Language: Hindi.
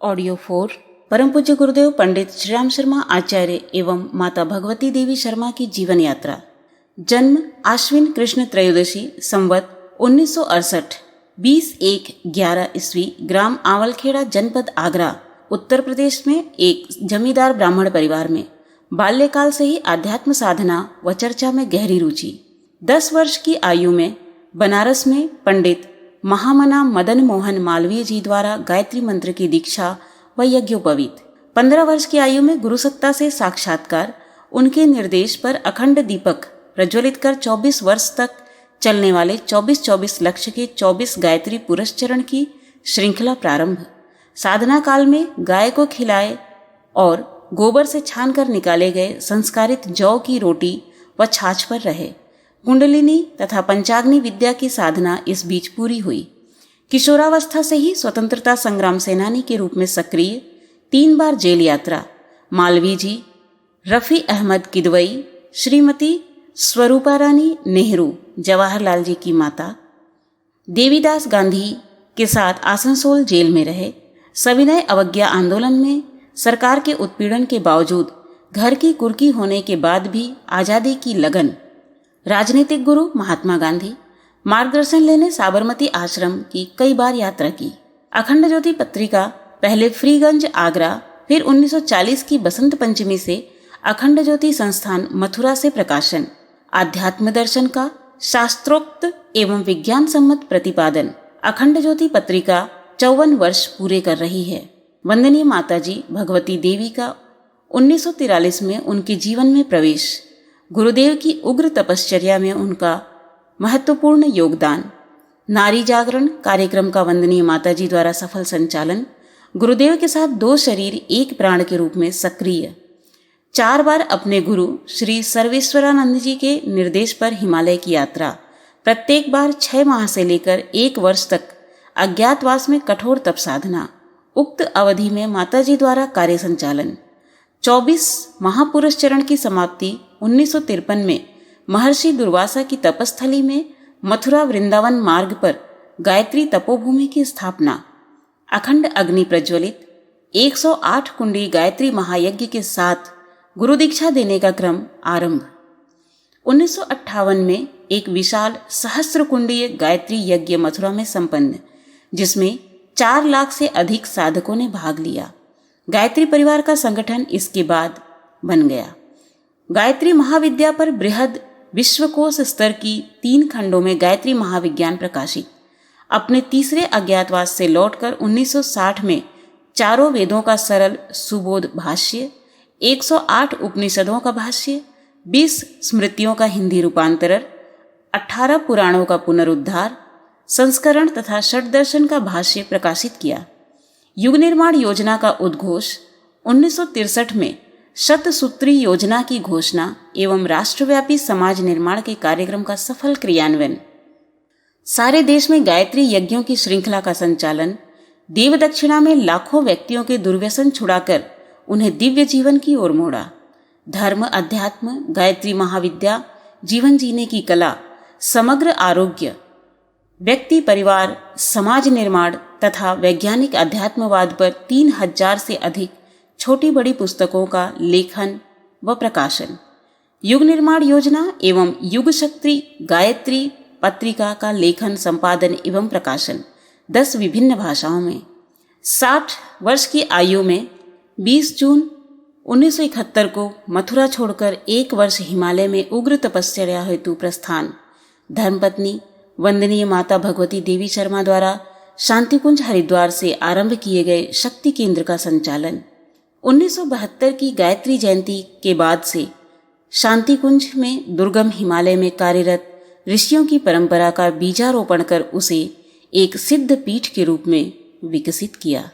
ऑडियो 4 परम पूज्य गुरुदेव पंडित श्री राम शर्मा आचार्य एवं माता भगवती देवी शर्मा की जीवन यात्रा। जन्म आश्विन कृष्ण त्रयोदशी संवत 1968, 20/1/11 ईस्वी, ग्राम आवलखेड़ा, जनपद आगरा, उत्तर प्रदेश में एक जमींदार ब्राह्मण परिवार में। बाल्यकाल से ही आध्यात्म साधना व चर्चा में गहरी रुचि। 10 वर्ष की आयु में बनारस में पंडित महामना मदन मोहन मालवीय जी द्वारा गायत्री मंत्र की दीक्षा व यज्ञोपवीत। 15 वर्ष की आयु में गुरुसत्ता से साक्षात्कार। उनके निर्देश पर अखंड दीपक प्रज्वलित कर 24 वर्ष तक चलने वाले 24-24 लक्ष्य के 24 गायत्री पुरस्चरण की श्रृंखला प्रारंभ। साधना काल में गाय को खिलाए और गोबर से छानकर निकाले गए संस्कारित जौ की रोटी व छाछ पर रहे। कुंडलिनी तथा पंचाग्नि विद्या की साधना इस बीच पूरी हुई। किशोरावस्था से ही स्वतंत्रता संग्राम सेनानी के रूप में सक्रिय। 3 बार जेल यात्रा। मालवीय जी, रफी अहमद किदवई, श्रीमती स्वरूपा रानी नेहरू, जवाहरलाल जी की माता, देवीदास गांधी के साथ आसनसोल जेल में रहे। सविनय अवज्ञा आंदोलन में सरकार के उत्पीड़न के बावजूद, घर की कुर्की होने के बाद भी आज़ादी की लगन। राजनीतिक गुरु महात्मा गांधी, मार्गदर्शन लेने साबरमती आश्रम की कई बार यात्रा की। अखंड ज्योति पत्रिका पहले फ्रीगंज आगरा, फिर 1940 की बसंत पंचमी से अखंड ज्योति संस्थान मथुरा से प्रकाशन। आध्यात्म दर्शन का शास्त्रोक्त एवं विज्ञान सम्मत प्रतिपादन। अखंड ज्योति पत्रिका 54 वर्ष पूरे कर रही है। वंदनीय माताजी भगवती देवी का 1943 में उनके जीवन में प्रवेश। गुरुदेव की उग्र तपश्चर्या में उनका महत्वपूर्ण योगदान। नारी जागरण कार्यक्रम का वंदनीय माताजी द्वारा सफल संचालन। गुरुदेव के साथ 2 शरीर 1 प्राण के रूप में सक्रिय। 4 बार अपने गुरु श्री सर्वेश्वरानंद जी के निर्देश पर हिमालय की यात्रा। प्रत्येक बार 6 माह से लेकर 1 वर्ष तक अज्ञातवास में कठोर तप साधना। उक्त अवधि में माताजी द्वारा कार्य संचालन। 24 महापुरस्चरण की समाप्ति 1953 में महर्षि दुर्वासा की तपस्थली में मथुरा वृंदावन मार्ग पर गायत्री तपोभूमि की स्थापना। अखंड अग्नि प्रज्वलित। 108 कुंडी गायत्री महायज्ञ के साथ गुरु दीक्षा देने का क्रम आरंभ। 1958 में एक विशाल सहस्त्र कुंडीय गायत्री यज्ञ मथुरा में संपन्न, जिसमें 4 लाख से अधिक साधकों ने भाग लिया। गायत्री परिवार का संगठन इसके बाद बन गया। गायत्री महाविद्या पर बृहद विश्वकोश स्तर की 3 खंडों में गायत्री महाविज्ञान प्रकाशित। अपने तीसरे अज्ञातवास से लौटकर 1960 में 4 वेदों का सरल सुबोध भाष्य, 108 उपनिषदों का भाष्य, 20 स्मृतियों का हिंदी रूपांतरण, 18 पुराणों का पुनरुद्धार, संस्करण तथा षड्दर्शन का भाष्य प्रकाशित किया। युग निर्माण योजना का उद्घोष। 1963 में शतसूत्री योजना की घोषणा एवं राष्ट्रव्यापी समाज निर्माण के कार्यक्रम का सफल क्रियान्वयन। सारे देश में गायत्री यज्ञों की श्रृंखला का संचालन। देव दक्षिणा में लाखों व्यक्तियों के दुर्व्यसन छुड़ाकर उन्हें दिव्य जीवन की ओर मोड़ा। धर्म, अध्यात्म, गायत्री महाविद्या, जीवन जीने की कला, समग्र आरोग्य, व्यक्ति, परिवार, समाज निर्माण तथा वैज्ञानिक अध्यात्मवाद पर 3000 से अधिक छोटी बड़ी पुस्तकों का लेखन व प्रकाशन। युग निर्माण योजना एवं युग शक्ति गायत्री पत्रिका का लेखन, संपादन एवं प्रकाशन 10 विभिन्न भाषाओं में। 60 वर्ष की आयु में 20 जून 1971 को मथुरा छोड़कर 1 वर्ष हिमालय में उग्र तपश्चर्या हेतु प्रस्थान। धर्मपत्नी वंदनीय माता भगवती देवी शर्मा द्वारा शांतिकुंज हरिद्वार से आरंभ किए गए शक्ति केंद्र का संचालन। 1972 की गायत्री जयंती के बाद से शांतिकुंज में दुर्गम हिमालय में कार्यरत ऋषियों की परंपरा का बीजारोपण कर उसे एक सिद्ध पीठ के रूप में विकसित किया।